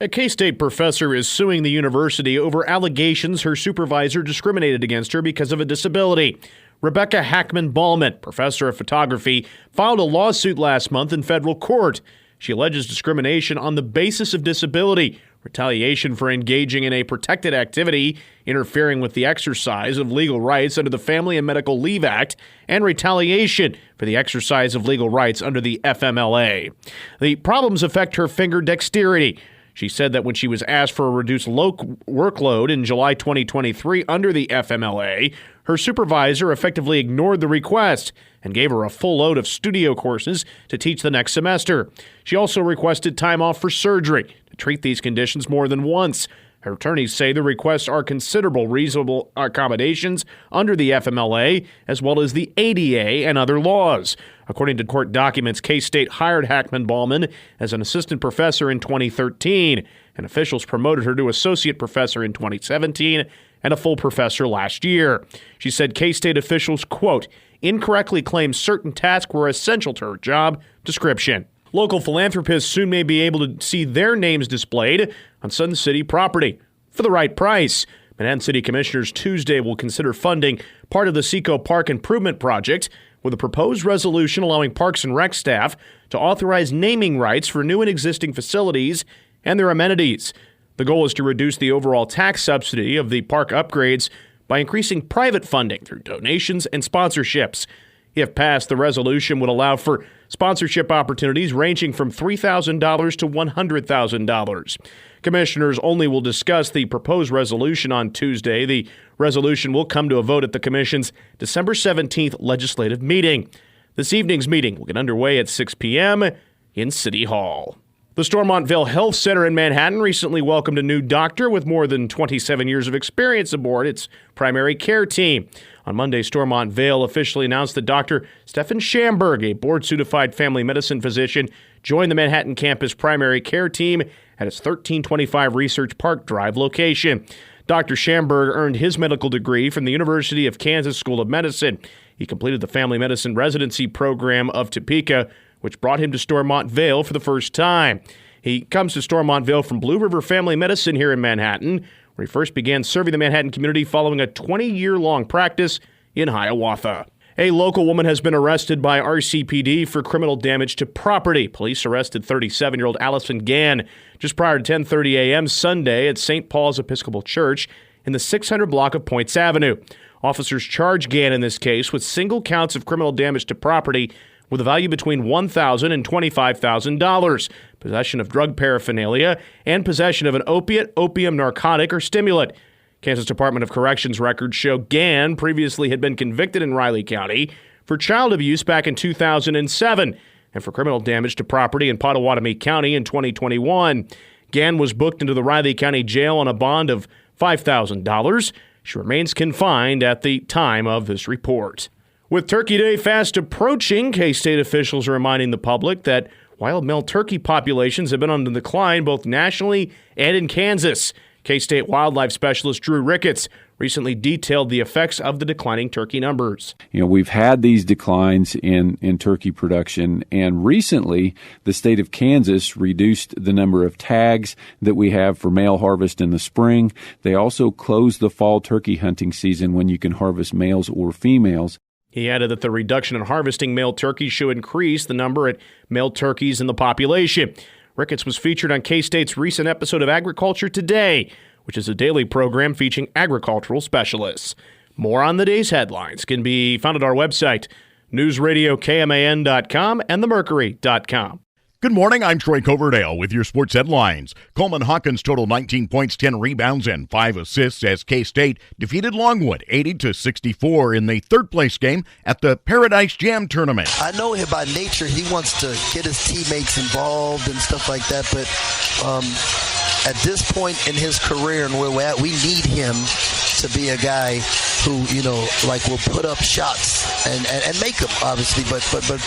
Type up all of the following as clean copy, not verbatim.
A K-State professor is suing the university over allegations her supervisor discriminated against her because of a disability. Rebecca Hackman-Ballman, professor of photography, filed a lawsuit last month in federal court. She alleges discrimination on the basis of disability, retaliation for engaging in a protected activity, interfering with the exercise of legal rights under the Family and Medical Leave Act, and retaliation for the exercise of legal rights under the FMLA. The problems affect her finger dexterity. She said that when she was asked for a reduced workload in July 2023 under the FMLA, her supervisor effectively ignored the request and gave her a full load of studio courses to teach the next semester. She also requested time off for surgery to treat these conditions more than once. Her attorneys say the requests are considerable reasonable accommodations under the FMLA, as well as the ADA and other laws. According to court documents, K-State hired Hackman-Ballman as an assistant professor in 2013, and officials promoted her to associate professor in 2017 and a full professor last year. She said K-State officials, quote, incorrectly claimed certain tasks were essential to her job description. Local philanthropists soon may be able to see their names displayed on Sun City property for the right price. Manhattan City Commissioners Tuesday will consider funding part of the Seco Park Improvement Project with a proposed resolution allowing Parks and Rec staff to authorize naming rights for new and existing facilities and their amenities. The goal is to reduce the overall tax subsidy of the park upgrades by increasing private funding through donations and sponsorships. If passed, the resolution would allow for sponsorship opportunities ranging from $3,000 to $100,000. Commissioners only will discuss the proposed resolution on Tuesday. The resolution will come to a vote at the Commission's December 17th legislative meeting. This evening's meeting will get underway at 6 p.m. in City Hall. The Stormontville Health Center in Manhattan recently welcomed a new doctor with more than 27 years of experience aboard its primary care team. On Monday, Stormontville officially announced that Dr. Stefan Schamberg, a board-certified family medicine physician, joined the Manhattan campus primary care team at its 1325 Research Park Drive location. Dr. Schamberg earned his medical degree from the University of Kansas School of Medicine. He completed the family medicine residency program of Topeka, which brought him to Stormontville for the first time. He comes to Stormontville from Blue River Family Medicine here in Manhattan, where he first began serving the Manhattan community following a 20-year-long practice in Hiawatha. A local woman has been arrested by RCPD for criminal damage to property. Police arrested 37-year-old Allison Gann just prior to 10:30 a.m. Sunday at St. Paul's Episcopal Church in the 600 block of Points Avenue. Officers charged Gann in this case with single counts of criminal damage to property with a value between $1,000 and $25,000, possession of drug paraphernalia, and possession of an opiate, opium, narcotic, or stimulant. Kansas Department of Corrections records show Gann previously had been convicted in Riley County for child abuse back in 2007 and for criminal damage to property in Pottawatomie County in 2021. Gann was booked into the Riley County Jail on a bond of $5,000. She remains confined at the time of this report. With Turkey Day fast approaching, K-State officials are reminding the public that wild male turkey populations have been on the decline both nationally and in Kansas. K-State wildlife specialist Drew Ricketts recently detailed the effects of the declining turkey numbers. We've had these declines in turkey production, and recently the state of Kansas reduced the number of tags that we have for male harvest in the spring. They also closed the fall turkey hunting season when you can harvest males or females. He added that the reduction in harvesting male turkeys should increase the number of male turkeys in the population. Ricketts was featured on K-State's recent episode of Agriculture Today, which is a daily program featuring agricultural specialists. More on the day's headlines can be found at our website, newsradiokman.com and themercury.com. Good morning, I'm Troy Coverdale with your sports headlines. Coleman Hawkins totaled 19 points, 10 rebounds, and 5 assists as K-State defeated Longwood 80-64 in the third-place game at the Paradise Jam Tournament. I know him by nature. He wants to get his teammates involved and stuff like that, but at this point in his career and where we're at, we need him to be a guy who, will put up shots and make them, obviously. But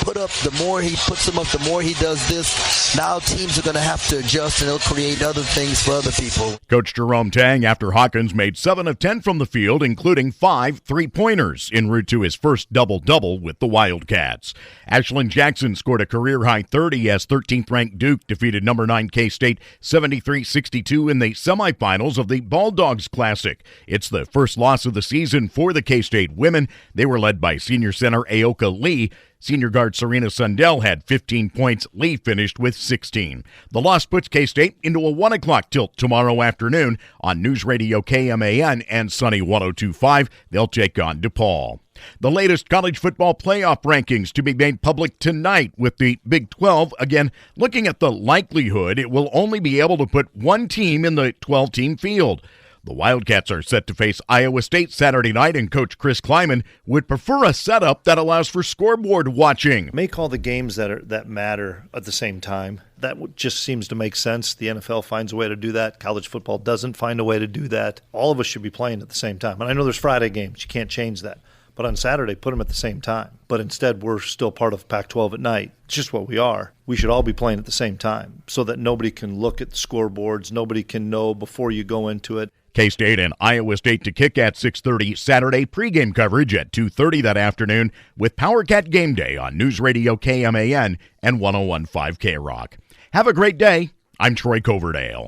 put up, the more he puts them up, the more he does this. Now teams are going to have to adjust, and it'll create other things for other people. Coach Jerome Tang, after Hawkins made 7 of 10 from the field, including 5 3-pointers, en route to his first double-double with the Wildcats. Ashlyn Jackson scored a career-high 30 as 13th-ranked Duke defeated number 9 K-State 73-62 in the semifinals of the Ball Dogs Classic. It's the first loss of the season for the K-State women. They were led by senior center Aoka Lee. Senior guard Serena Sundell had 15 points. Lee finished with 16. The loss puts K-State into a 1 o'clock tilt tomorrow afternoon on News Radio KMAN and Sunny 102.5. They'll take on DePaul. The latest college football playoff rankings to be made public tonight, with the Big 12, again, looking at the likelihood it will only be able to put one team in the 12-team field. The Wildcats are set to face Iowa State Saturday night, and Coach Chris Kleiman would prefer a setup that allows for scoreboard watching. Make all the games that matter at the same time. That just seems to make sense. The NFL finds a way to do that. College football doesn't find a way to do that. All of us should be playing at the same time. And I know there's Friday games. You can't change that. But on Saturday, put them at the same time. But instead, we're still part of Pac-12 at night. It's just what we are. We should all be playing at the same time so that nobody can look at the scoreboards. Nobody can know before you go into it. K-State and Iowa State to kick at 6:30 Saturday. Pregame coverage at 2:30 that afternoon with PowerCat Game Day on News Radio KMAN and 101.5 K-Rock. Have a great day. I'm Troy Coverdale.